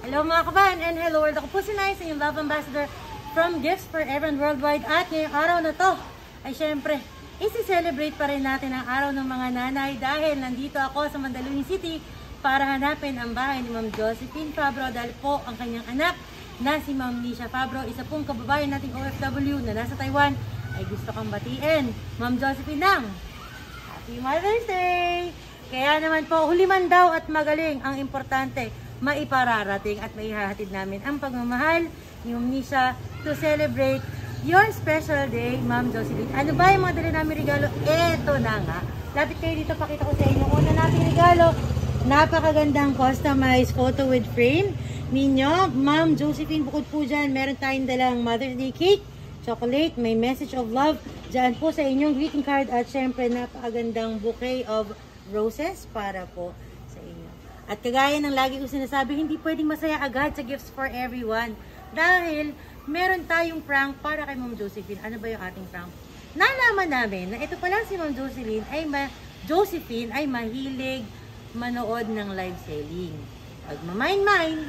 Hello mga kabayan and hello world. Ako po si Nay, sa inyong Love Ambassador from Gifts for Everyone Worldwide. At ngayong araw na to ay syempre, isi-celebrate pa rin natin ang araw ng mga nanay dahil nandito ako sa Mandaluyong City para hanapin ang bahay ni Ma'am Josephine Fabro dahil po ang kanyang anak na si Ma'am Nisha Fabro, isa pong kababayan nating OFW na nasa Taiwan, ay gusto kang batiin. Ma'am Josephine ng Happy Mother's Day! Kaya naman po, huli man daw at magaling, ang importante, maipararating at maihahatid namin ang pagmamahal ni Ma'am Nisha to celebrate your special day, Ma'am Josephine. Ano ba yung mga dala namin regalo? Eto na nga. Lapit kayo dito, pakita ko sa inyo. Una natin regalo, napakagandang customized photo with frame ninyo. Ma'am Josephine, bukod po dyan, meron tayong dalang Mother's Day cake, chocolate, may message of love dyan po sa inyong greeting card at syempre napakagandang bouquet of roses para po sa inyo. At kagaya ng lagi ko sinasabi, hindi pwedeng masaya agad sa Gifts for Everyone dahil meron tayong prank para kay Ma'am Josephine. Ano ba yung ating prank? Nalaman namin na ito pala si Ma'am Josephine ay mahilig manood ng live selling. Pagmamine-mine,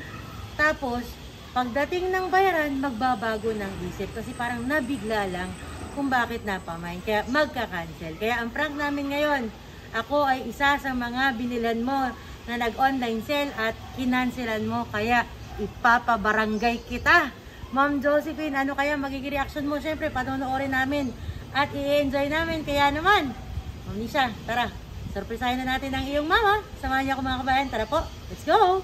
tapos pagdating ng bayaran, magbabago ng isip kasi parang nabigla lang kung bakit napamine. Kaya magka-cancel. Kaya ang prank namin ngayon, ako ay isa sa mga binilan mo na nag-online sale at kinanselan mo. Kaya ipapabarangay kita. Ma'am Josephine, ano kaya magiging reaction mo? Siyempre, panonoorin namin at i-enjoy namin. Kaya naman, Ma'am Nisha, tara, surprisahin na natin ang iyong mama. Samahan niyo ako mga kabayan. Tara po, let's go!